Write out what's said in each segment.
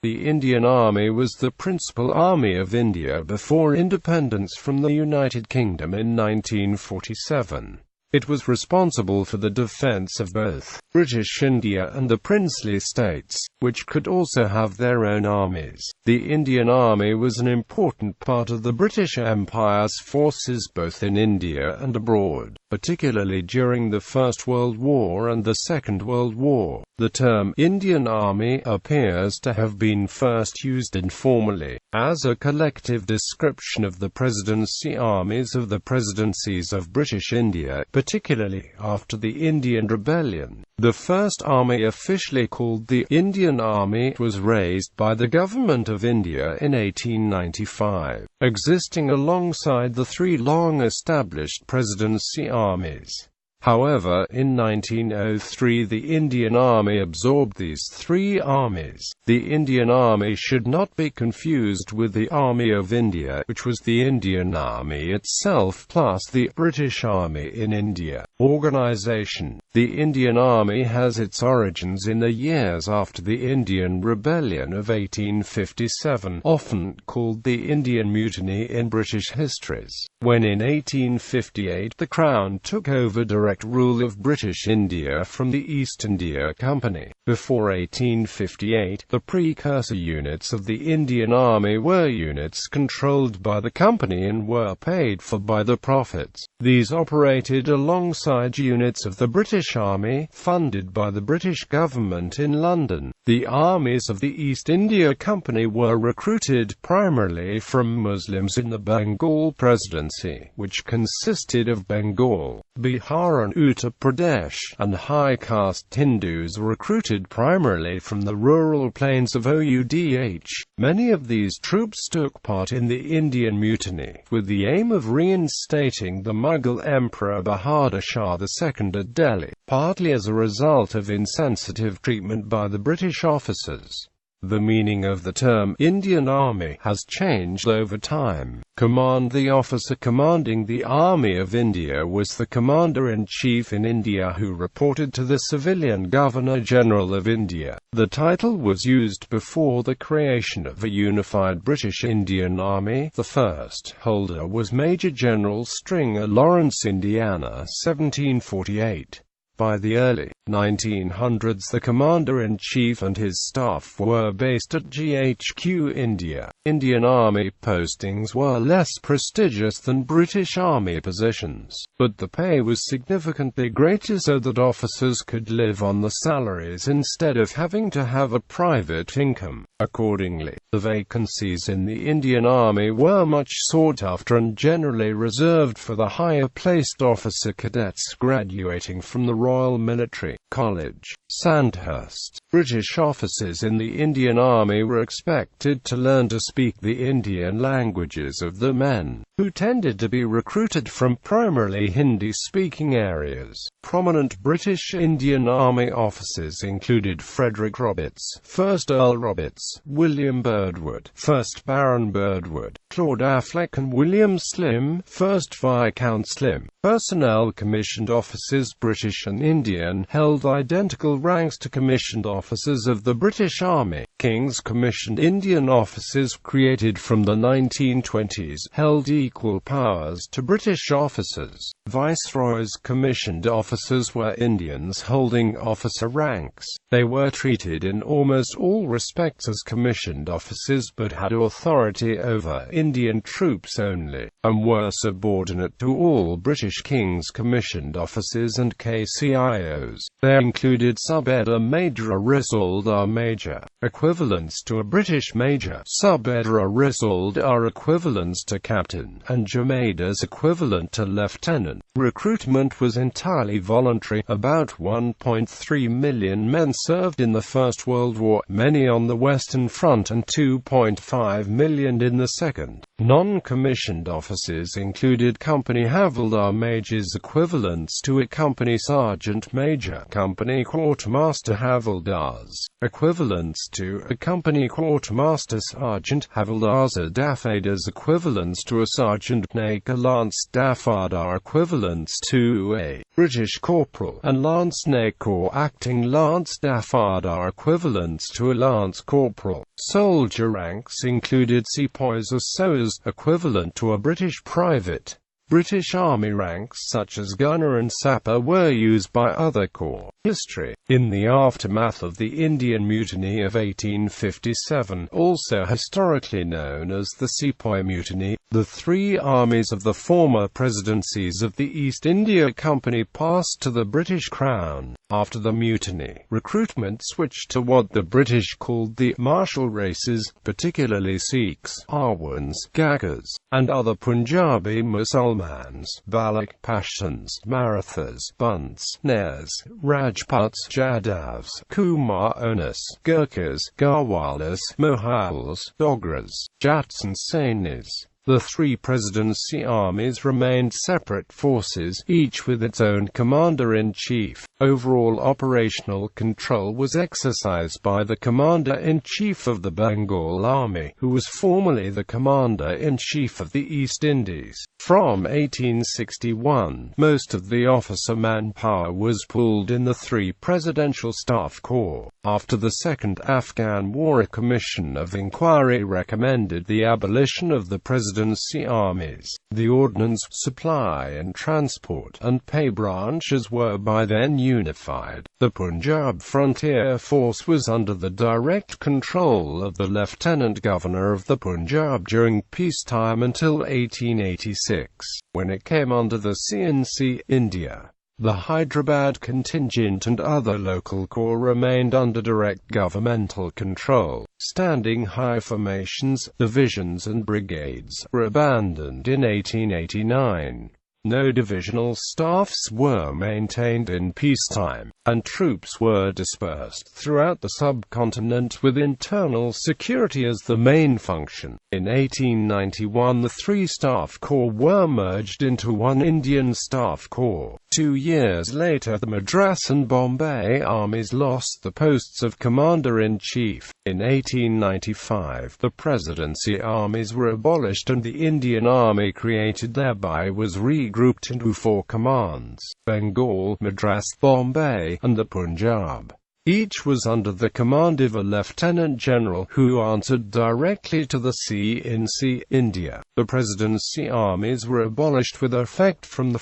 The Indian Army was the principal army of India before independence from the United Kingdom in 1947. It was responsible for the defence of both British India and the princely states, which could also have their own armies. The Indian Army was an important part of the British Empire's forces both in India and abroad, particularly during the First World War and the Second World War. The term Indian Army appears to have been first used informally, as a collective description of the presidency armies of the Presidencies of British India, particularly after the Indian Rebellion. The first army officially called the Indian Army was raised by the Government of India in 1895, existing alongside the three long-established presidency armies. However, in 1903 the Indian Army absorbed these three armies. The Indian Army should not be confused with the Army of India, which was the Indian Army itself plus the British Army in India. Organization. The Indian Army has its origins in the years after the Indian Rebellion of 1857, often called the Indian Mutiny in British histories, when in 1858 the Crown took over direct rule of British India from the East India Company. Before 1858, the precursor units of the Indian Army were units controlled by the company and were paid for by the profits. These operated alongside units of the British Army, funded by the British government in London. The armies of the East India Company were recruited primarily from Muslims in the Bengal Presidency, which consisted of Bengal, Bihar and Uttar Pradesh, and high-caste Hindus recruited primarily from the rural plains of Oudh. Many of these troops took part in the Indian Mutiny, with the aim of reinstating the Mughal Emperor Bahadur Shah II at Delhi, partly as a result of insensitive treatment by the British officers. The meaning of the term Indian Army has changed over time. The officer commanding the Army of India was the Commander-in-Chief in India, who reported to the civilian Governor-General of India. The title was used before the creation of a unified British Indian Army. The first holder was Major General Stringer Lawrence, Indiana, 1748. By the early 1900s the Commander-in-Chief and his staff were based at GHQ India. Indian Army postings were less prestigious than British Army positions, but the pay was significantly greater so that officers could live on the salaries instead of having to have a private income. Accordingly, the vacancies in the Indian Army were much sought after and generally reserved for the higher-placed officer cadets graduating from the Royal Military College, Sandhurst. British officers in the Indian Army were expected to learn to speak the Indian languages of the men, who tended to be recruited from primarily Hindi-speaking areas. Prominent British Indian Army officers included Frederick Roberts, 1st Earl Roberts, William Birdwood, 1st Baron Birdwood, Claude Affleck and William Slim, 1st Viscount Slim. Personnel commissioned officers, British and Indian, held identical ranks to commissioned officers of the British Army. King's commissioned Indian officers, created from the 1920s, held equal powers to British officers. Viceroy's commissioned officers were Indians holding officer ranks. They were treated in almost all respects as commissioned officers but had authority over Indian troops only, and were subordinate to all British King's commissioned officers and KCIOs. They included Sub-Edar Major, Risoldar Major, equivalents to a British Major, Sub-Edar Risoldar equivalents to Captain, and Jamadars equivalent to Lieutenant. Recruitment was entirely voluntary. About 1.3 million men served in the First World War, many on the Western Front and 2.5 million in the Second. Non-commissioned officers included Company Havildar Majors equivalents to a Company Sergeant Major, Company Quartermaster Havildars equivalents to to a company quartermaster sergeant Havildars Daffadars equivalents to a sergeant naker, lance Daffadar equivalents to a British corporal, and lance naker or acting lance Daffadar equivalents to a lance corporal. Soldier ranks included sepoys or soas, equivalent to a British private. British Army ranks such as gunner and sapper were used by other corps. History. In the aftermath of the Indian Mutiny of 1857, also historically known as the Sepoy Mutiny, the three armies of the former Presidencies of the East India Company passed to the British Crown. After the mutiny, recruitment switched to what the British called the martial races, particularly Sikhs, Arwans, Gaggars, and other Punjabi Musalmans, Baloch, Pashtuns, Marathas, Bunts, Nairs, Rajputs, Jadavs, Kumar Onas, Gurkhas, Garhwalas, Mohals, Dogras, Jats and Sainis. The three Presidency armies remained separate forces, each with its own commander-in-chief. Overall operational control was exercised by the Commander-in-Chief of the Bengal Army, who was formerly the Commander-in-Chief of the East Indies. From 1861, most of the officer manpower was pooled in the three Presidential Staff Corps. After the Second Afghan War, a commission of inquiry recommended the abolition of the Presidency armies. The Ordnance, Supply and Transport, and Pay branches were by then unified. The Punjab Frontier Force was under the direct control of the Lieutenant Governor of the Punjab during peacetime until 1886, when it came under the CNC, India. The Hyderabad contingent and other local corps remained under direct governmental control. Standing high formations, divisions and brigades were abandoned in 1889. No divisional staffs were maintained in peacetime, and troops were dispersed throughout the subcontinent with internal security as the main function. In 1891, the three staff corps were merged into one Indian Staff Corps. 2 years later, the Madras and Bombay armies lost the posts of Commander-in-Chief. In 1895, the Presidency armies were abolished and the Indian Army created thereby was regrouped into 4 commands: Bengal, Madras, Bombay, and the Punjab. Each was under the command of a Lieutenant General, who answered directly to the CNC, India. The Presidency armies were abolished with effect from 1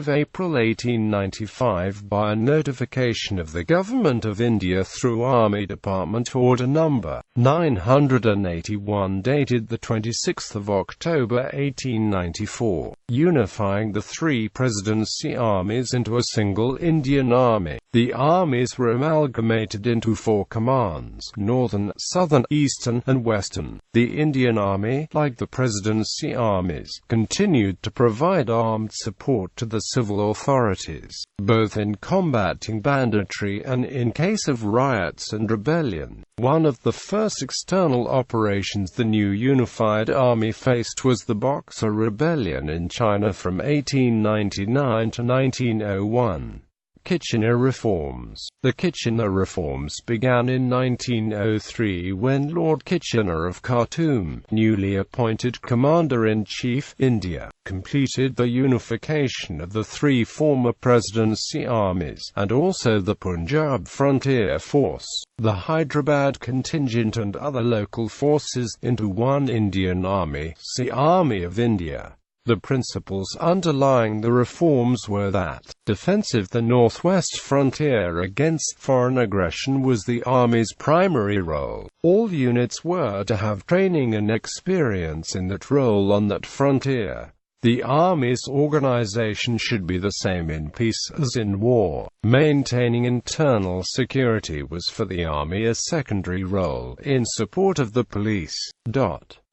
April 1895 by a notification of the Government of India through Army Department Order No. 981 dated 26 October 1894, unifying the three Presidency armies into a single Indian Army. The armies were amalgamated into 4 commands: Northern, Southern, Eastern, and Western. The Indian Army, like the Presidency armies, continued to provide armed support to the civil authorities, both in combating banditry and in case of riots and rebellion. One of the first external operations the new unified army faced was the Boxer Rebellion in China from 1899 to 1901. Kitchener Reforms. The Kitchener Reforms began in 1903 when Lord Kitchener of Khartoum, newly appointed Commander-in-Chief, India, completed the unification of the 3 former Presidency armies, and also the Punjab Frontier Force, the Hyderabad contingent and other local forces, into one Indian Army, the Army of India. The principles underlying the reforms were that, defensive the northwest frontier against foreign aggression was the Army's primary role. All units were to have training and experience in that role on that frontier. The Army's organization should be the same in peace as in war. Maintaining internal security was for the Army a secondary role, in support of the police.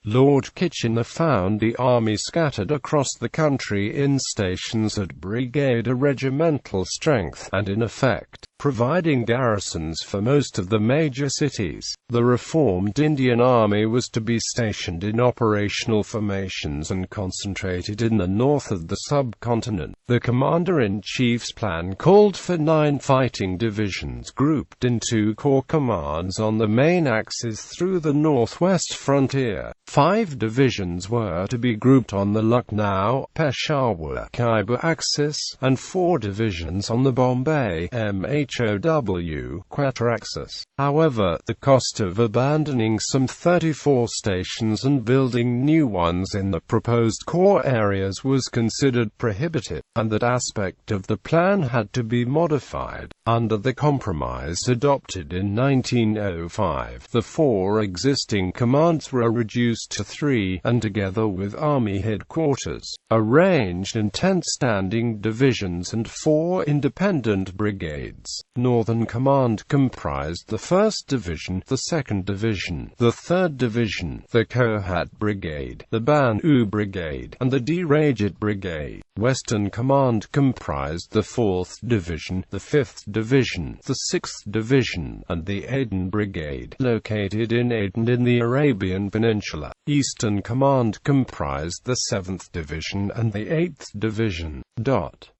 Lord Kitchener found the Army scattered across the country in stations at brigade or regimental strength, and in effect, providing garrisons for most of the major cities. The reformed Indian Army was to be stationed in operational formations and concentrated in the north of the subcontinent. The Commander-in-Chief's plan called for 9 fighting divisions grouped in 2 corps commands on the main axis through the northwest frontier. 5 divisions were to be grouped on the Lucknow-Peshawar-Khyber axis, and 4 divisions on the Bombay-Mahow axis. However, the cost of abandoning some 34 stations and building new ones in the proposed core areas was considered prohibitive, and that aspect of the plan had to be modified. Under the compromise adopted in 1905, the 4 existing commands were reduced to 3, and together with Army headquarters, arranged in 10 standing divisions and 4 independent brigades. Northern Command comprised the 1st Division, the 2nd Division, the 3rd Division, the Kohat Brigade, the Banu Brigade, and the D. Rajat Brigade. Western Command comprised the 4th Division, the 5th Division, the 6th Division, and the Aden Brigade, located in Aden in the Arabian Peninsula. Eastern Command comprised the 7th Division and the 8th Division.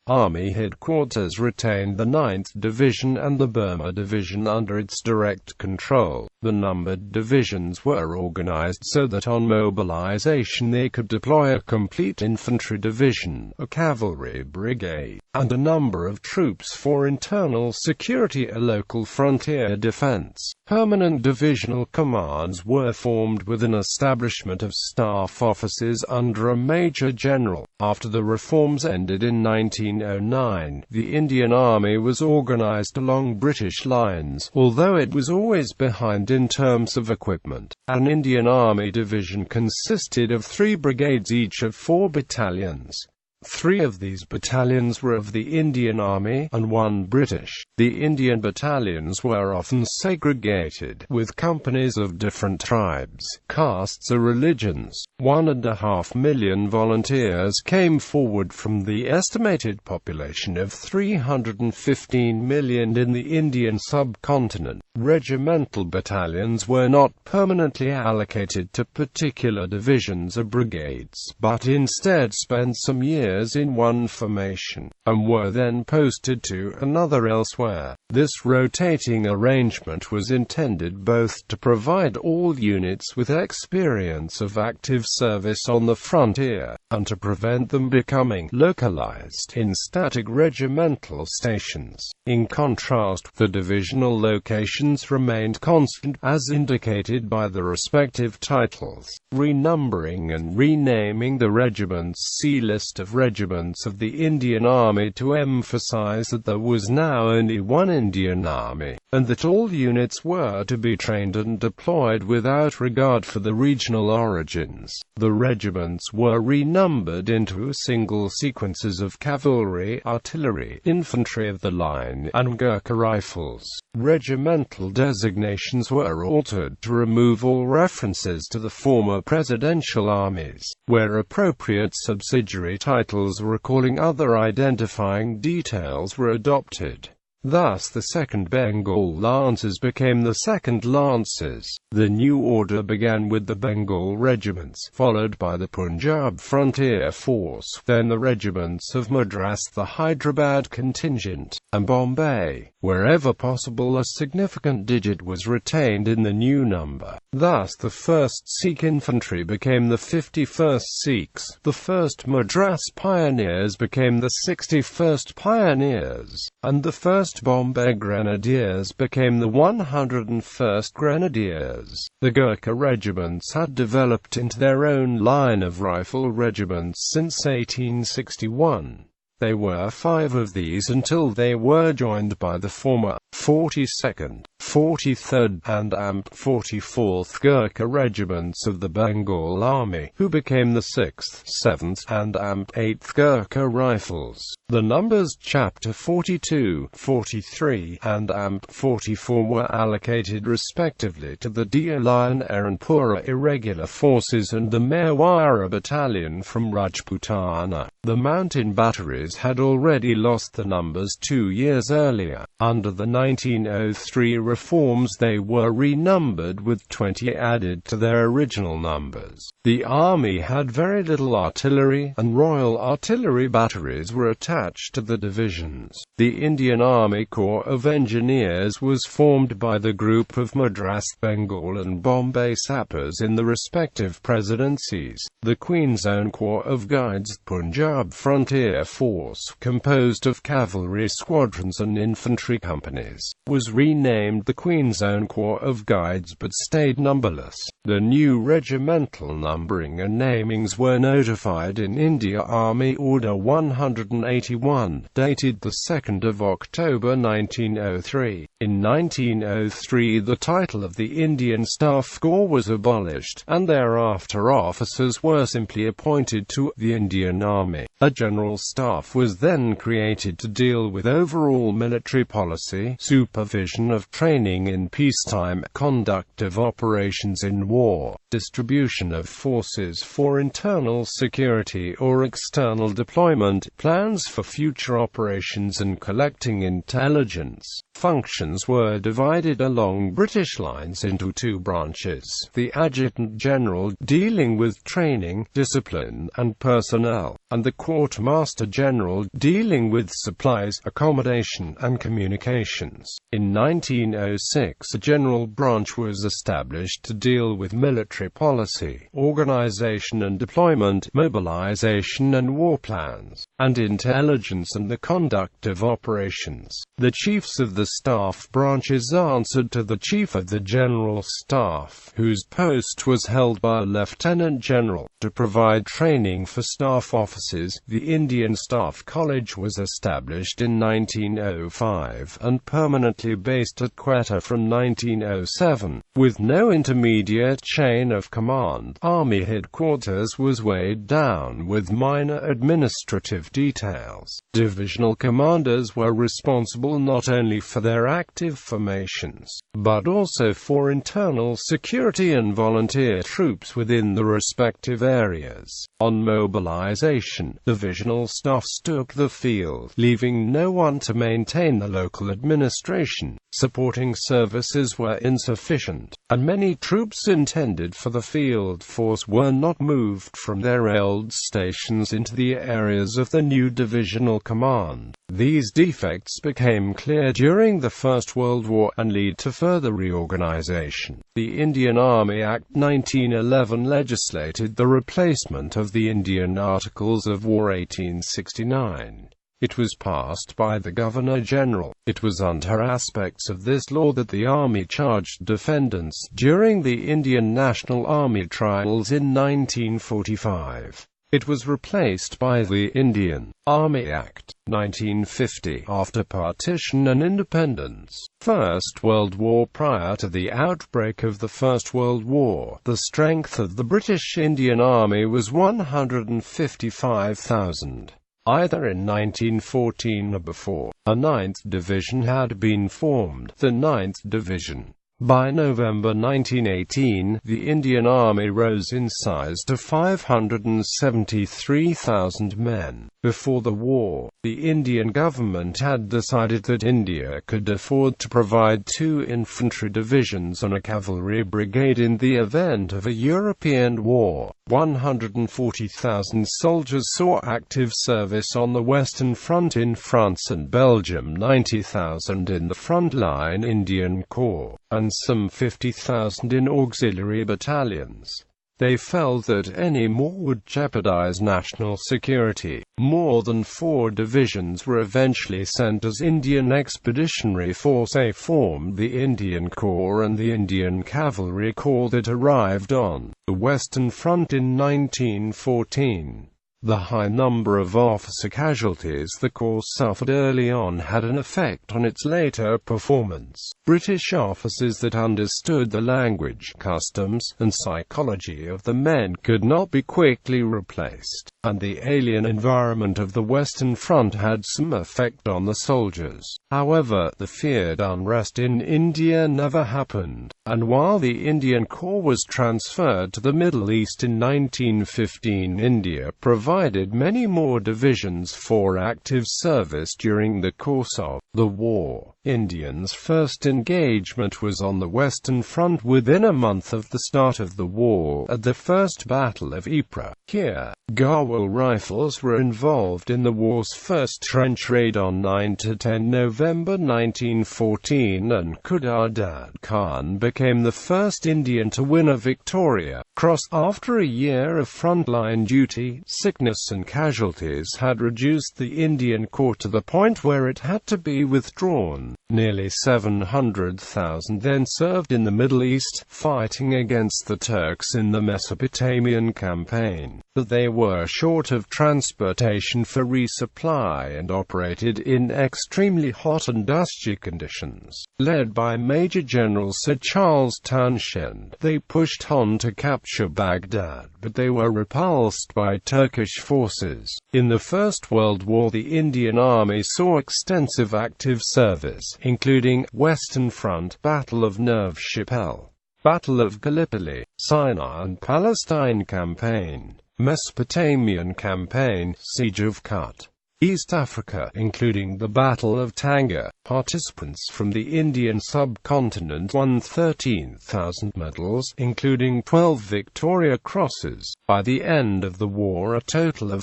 Army headquarters retained the 9th Division and the Burma Division under its direct control. The numbered divisions were organized so that on mobilization they could deploy a complete infantry division, a cavalry brigade, and a number of troops for internal security or local frontier defense. Permanent divisional commands were formed with an establishment of staff officers under a major general. After the reforms ended in 1909, the Indian Army was organized along British lines, although it was always behind in terms of equipment. An Indian Army division consisted of 3 brigades each of 4 battalions. 3 of these battalions were of the Indian Army, and 1 British. The Indian battalions were often segregated, with companies of different tribes, castes or religions. 1.5 million volunteers came forward from the estimated population of 315 million in the Indian subcontinent. Regimental battalions were not permanently allocated to particular divisions or brigades, but instead spent some years in one formation, and were then posted to another elsewhere. This rotating arrangement was intended both to provide all units with experience of active service on the frontier, and to prevent them becoming localized in static regimental stations. In contrast, the divisional locations remained constant, as indicated by the respective titles, renumbering and renaming the regiments. See List of regiments of the Indian Army to emphasize that there was now only one Indian Army, and that all units were to be trained and deployed without regard for the regional origins. The regiments were renumbered into single sequences of cavalry, artillery, infantry of the line, and Gurkha rifles. Regimental designations were altered to remove all references to the former presidential armies, where appropriate subsidiary titles recalling other identifying details were adopted. Thus the 2nd Bengal Lancers became the 2nd Lancers. The new order began with the Bengal regiments, followed by the Punjab Frontier Force, then the regiments of Madras, the Hyderabad contingent, and Bombay. Wherever possible, a significant digit was retained in the new number. Thus the 1st Sikh Infantry became the 51st Sikhs, the 1st Madras Pioneers became the 61st Pioneers, and the 1st Bombay Grenadiers became the 101st Grenadiers. The Gurkha regiments had developed into their own line of rifle regiments since 1861. There were 5 of these until they were joined by the former 42nd 43rd and AMP 44th Gurkha regiments of the Bengal Army, who became the 6th, 7th, and AMP 8th Gurkha Rifles. The numbers Chapter 42, 43, and AMP 44 were allocated respectively to the Lion Ernpura Irregular Forces and the Mewara Battalion from Rajputana. The mountain batteries had already lost the numbers 2 years earlier. Under the 1903 reforms they were renumbered with 20 added to their original numbers. The army had very little artillery, and Royal Artillery batteries were attached to the divisions. The Indian Army Corps of Engineers was formed by the group of Madras, Bengal and Bombay sappers in the respective presidencies. The Queen's Own Corps of Guides, Punjab Frontier Force, composed of cavalry squadrons and infantry companies, was renamed the Queen's Own Corps of Guides but stayed numberless. The new regimental numbering and namings were notified in India Army Order 181, dated the 2nd of October 1903. In 1903 the title of the Indian Staff Corps was abolished, and thereafter officers were simply appointed to the Indian Army. A General Staff was then created to deal with overall military policy, supervision of training in peacetime, conduct of operations in war, distribution of forces for internal security or external deployment, plans for future operations and collecting intelligence. Functions were divided along British lines into two branches: the Adjutant General, dealing with training, discipline, and personnel, and the Quartermaster General, dealing with supplies, accommodation, and communications. In 1906 a General Branch was established to deal with military policy, organization and deployment, mobilization and war plans, and intelligence and the conduct of operations. The chiefs of the staff branches answered to the Chief of the General Staff, whose post was held by a Lieutenant General. To provide training for staff officers, the Indian Staff College was established in 1905, and permanently based at Quetta from 1907. With no intermediate chain of command, Army headquarters was weighed down with minor administrative details. Divisional commanders were responsible not only for their active formations, but also for internal security and volunteer troops within the respective areas. On mobilization, divisional staffs took the field, leaving no one to maintain the local administration. Supporting services were insufficient, and many troops intended for the field force were not moved from their old stations into the areas of the new divisional command. These defects became clear during the First World War and lead to further reorganization. The Indian Army Act 1911 legislated the replacement of the Indian Articles of War 1869. It was passed by the Governor-General. It was under aspects of this law that the Army charged defendants during the Indian National Army trials in 1945. It was replaced by the Indian Army Act 1950 after partition and independence. First World War. Prior to the outbreak of the First World War, the strength of the British Indian Army was 155,000. Either in 1914 or before, a 9th Division had been formed, the 9th Division. By November 1918, the Indian Army rose in size to 573,000 men. Before the war, the Indian government had decided that India could afford to provide 2 infantry divisions and a cavalry brigade in the event of a European war. 140,000 soldiers saw active service on the Western Front in France and Belgium, 90,000 in the frontline Indian Corps, and some 50,000 in auxiliary battalions. They felt that any more would jeopardize national security. More than 4 divisions were eventually sent as Indian Expeditionary Force A formed the Indian Corps and the Indian Cavalry Corps that arrived on the Western Front in 1914. The high number of officer casualties the Corps suffered early on had an effect on its later performance. British officers that understood the language, customs, and psychology of the men could not be quickly replaced, and the alien environment of the Western Front had some effect on the soldiers. However, the feared unrest in India never happened, and while the Indian Corps was transferred to the Middle East in 1915, India provided many more divisions for active service during the course of the war. Indians' first engagement was on the Western Front within a month of the start of the war, at the First Battle of Ypres. Here, Garhwal Rifles were involved in the war's first trench raid on 9–10 November 1914, and Khudardad Khan became the first Indian to win a Victoria Cross. After a year of frontline duty, sickness and casualties had reduced the Indian Corps to the point where it had to be withdrawn. Nearly 700,000 then served in the Middle East, fighting against the Turks in the Mesopotamian campaign. But they were short of transportation for resupply and operated in extremely hot and dusty conditions. Led by Major General Sir Charles Townshend, they pushed on to capture Baghdad, but they were repulsed by Turkish forces. In the First World War, the Indian Army saw extensive active service, including Western Front, Battle of Neuve Chapelle, Battle of Gallipoli, Sinai and Palestine Campaign, Mesopotamian Campaign, Siege of Kut, East Africa, including the Battle of Tanga. Participants from the Indian subcontinent won 13,000 medals, including 12 Victoria Crosses. By the end of the war, a total of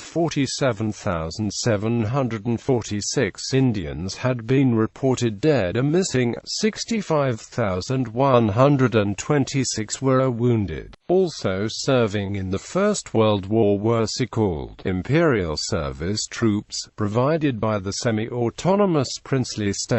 47,746 Indians had been reported dead, and missing 65,126 were wounded. Also serving in the First World War were so-called Imperial Service troops, provided by the semi-autonomous princely states.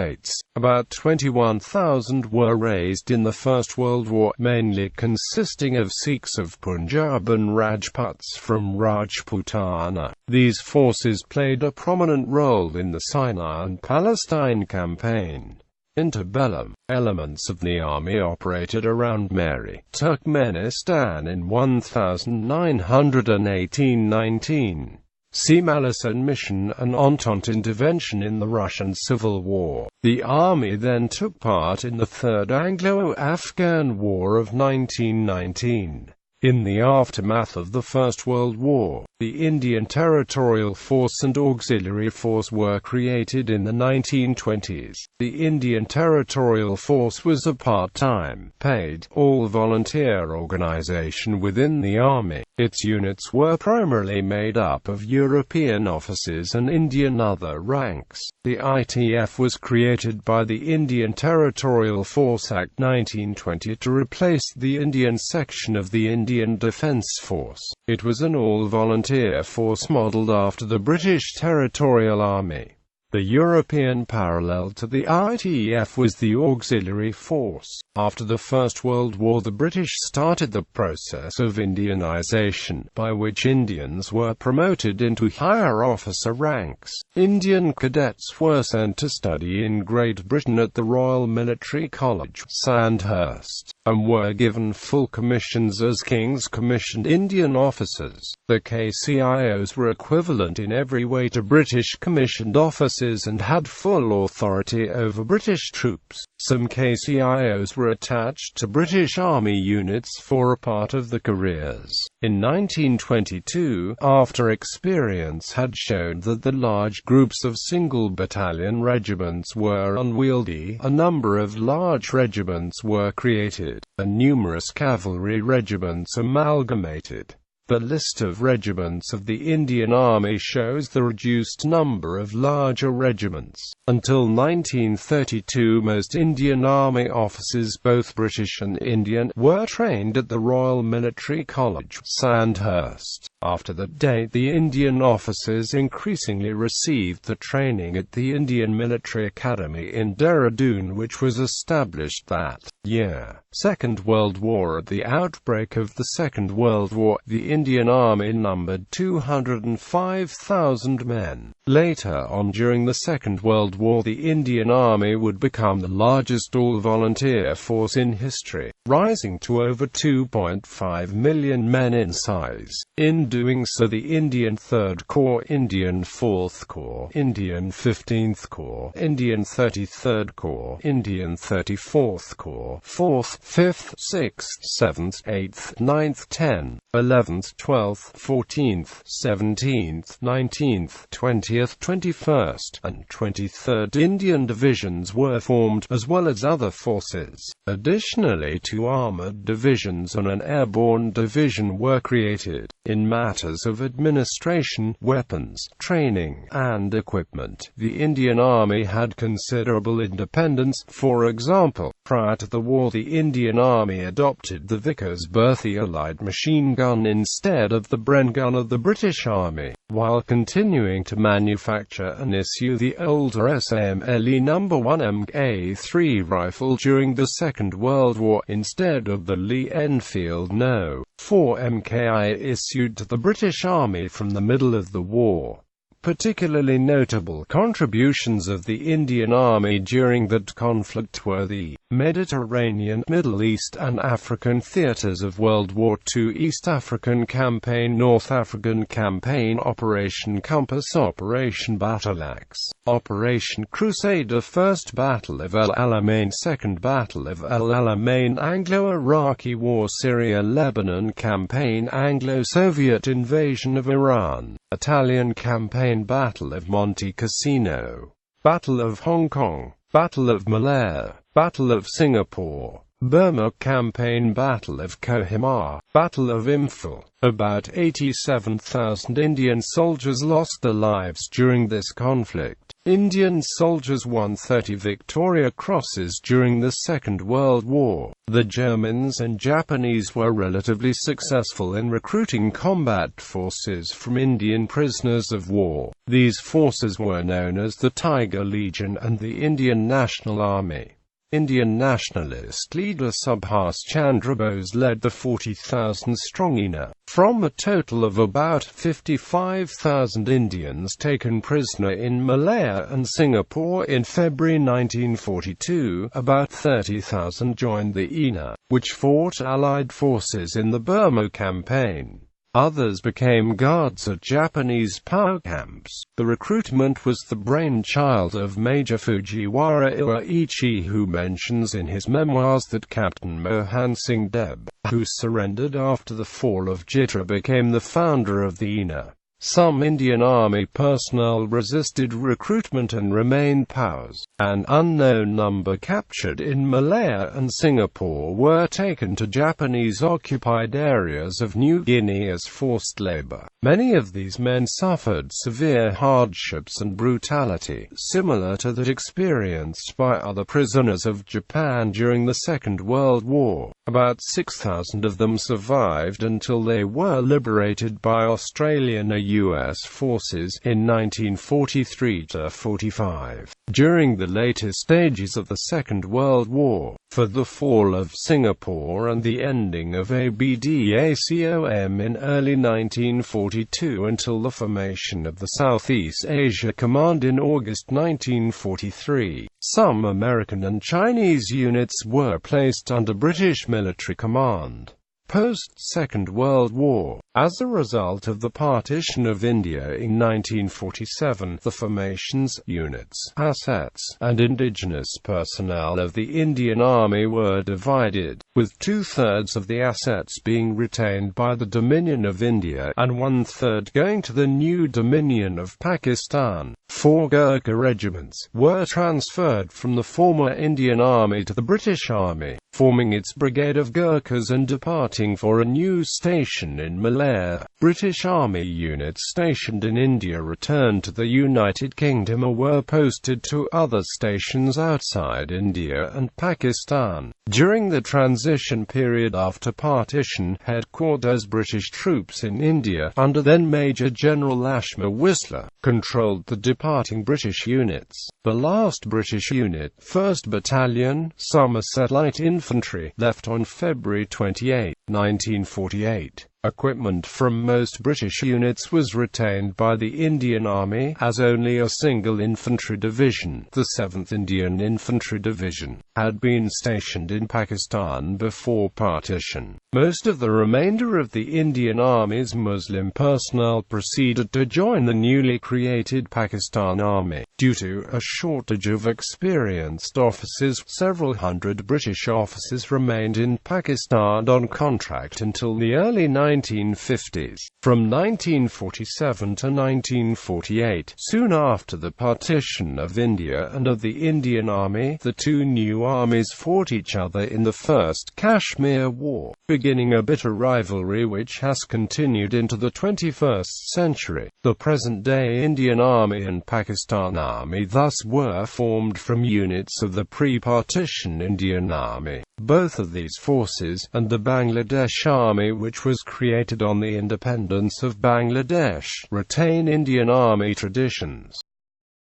About 21,000 were raised in the First World War, mainly consisting of Sikhs of Punjab and Rajputs from Rajputana. These forces played a prominent role in the Sinai and Palestine campaign. Interbellum, elements of the army operated around Mary, Turkmenistan in 1918–19. See Malice and Mission, an Entente intervention in the Russian Civil War. The army then took part in the Third Anglo-Afghan War of 1919. In the aftermath of the First World War, the Indian Territorial Force and Auxiliary Force were created in the 1920s. The Indian Territorial Force was a part-time, paid, all-volunteer organization within the Army. Its units were primarily made up of European officers and Indian other ranks. The ITF was created by the Indian Territorial Force Act 1920 to replace the Indian section of the Indian Defence Force. It was an all-volunteer force modelled after the British Territorial Army. The European parallel to the ITF was the Auxiliary Force. After the First World War, the British started the process of Indianization, by which Indians were promoted into higher officer ranks. Indian cadets were sent to study in Great Britain at the Royal Military College, Sandhurst, and were given full commissions as King's Commissioned Indian officers. The KCIOs were equivalent in every way to British commissioned officers and had full authority over British troops. Some KCIOs were attached to British Army units for a part of their careers. In 1922, after experience had shown that the large groups of single battalion regiments were unwieldy, a number of large regiments were created, and numerous cavalry regiments amalgamated. The list of regiments of the Indian Army shows the reduced number of larger regiments. Until 1932, most Indian Army officers, both British and Indian, were trained at the Royal Military College, Sandhurst. After that date, the Indian officers increasingly received the training at the Indian Military Academy in Dehradun, which was established that Year: Second World War. At the outbreak of the Second World War, the Indian Army numbered 205,000 men. Later on during the Second World War, the Indian Army would become the largest all-volunteer force in history, rising to over 2.5 million men in size. In doing so, the Indian 3rd Corps, Indian 4th Corps, Indian 15th Corps, Indian 33rd Corps, Indian 34th Corps, 4th, 5th, 6th, 7th, 8th, 9th, 10th, 11th, 12th, 14th, 17th, 19th, 20th, 21st, and 23rd Indian divisions were formed, as well as other forces. Additionally, 2 armored divisions and an airborne division were created. In matters of administration, weapons, training, and equipment, the Indian Army had considerable independence. For example, prior to the war, the Indian Army adopted the Vickers-Berthier light machine gun instead of the Bren gun of the British Army, while continuing to manufacture and issue the older SAMLE No. 1 Mk3 rifle during the Second World War, instead of the Lee-Enfield No. 4 Mki issued to the British Army from the middle of the war. Particularly notable contributions of the Indian Army during that conflict were the Mediterranean, Middle East and African theaters of World War II, East African Campaign, North African Campaign, Operation Compass, Operation Battleaxe, Operation Crusader, First Battle of El Alamein, Second Battle of El Alamein, Anglo-Iraqi War, Syria-Lebanon Campaign, Anglo-Soviet invasion of Iran, Italian Campaign, Battle of Monte Cassino, Battle of Hong Kong, Battle of Malaya, Battle of Singapore, Burma Campaign, Battle of Kohima, Battle of Imphal. About 87,000 Indian soldiers lost their lives during this conflict. Indian soldiers won 30 Victoria Crosses during the Second World War. The Germans and Japanese were relatively successful in recruiting combat forces from Indian prisoners of war. These forces were known as the Tiger Legion and the Indian National Army. Indian nationalist leader Subhas Chandra Bose led the 40,000-strong INA. From a total of about 55,000 Indians taken prisoner in Malaya and Singapore in February 1942, about 30,000 joined the INA, which fought Allied forces in the Burma campaign. Others became guards at Japanese power camps. The recruitment was the brainchild of Major Fujiwara Iwaichi, who mentions in his memoirs that Captain Mohan Singh Deb, who surrendered after the fall of Jitra, became the founder of the INA. Some Indian Army personnel resisted recruitment and remained POWs. An unknown number captured in Malaya and Singapore were taken to Japanese-occupied areas of New Guinea as forced labor. Many of these men suffered severe hardships and brutality, similar to that experienced by other prisoners of Japan during the Second World War. About 6,000 of them survived until they were liberated by Australian and U.S. forces in 1943–45. During the later stages of the Second World War, for the fall of Singapore and the ending of ABDACOM in early 1942 until the formation of the Southeast Asia Command in August 1943, some American and Chinese units were placed under British military command. Post-Second World War, as a result of the partition of India in 1947, the formations, units, assets, and indigenous personnel of the Indian Army were divided, with 2/3 of the assets being retained by the Dominion of India and 1/3 going to the new Dominion of Pakistan. 4 Gurkha regiments were transferred from the former Indian Army to the British Army, forming its Brigade of Gurkhas and departing for a new station in Malaya. British Army units stationed in India returned to the United Kingdom or were posted to other stations outside India and Pakistan. During the transition period after partition, headquarters British troops in India, under then Major General Lashmar Whistler, controlled the departing British units. The last British unit, 1st Battalion, Somerset Light Infantry, left on February 28, 1948. Equipment from most British units was retained by the Indian Army, as only a single infantry division, the 7th Indian Infantry Division, had been stationed in Pakistan before partition. Most of the remainder of the Indian Army's Muslim personnel proceeded to join the newly created Pakistan Army. Due to a shortage of experienced officers, several hundred British officers remained in Pakistan on contract until the early 1950s. From 1947 to 1948, soon after the partition of India and of the Indian Army, the two new armies fought each other in the First Kashmir War, beginning a bitter rivalry which has continued into the 21st century. The present-day Indian Army and Pakistan Army thus were formed from units of the pre-partition Indian Army. Both of these forces, and the Bangladesh Army which was created on the independence of Bangladesh, retain Indian Army traditions.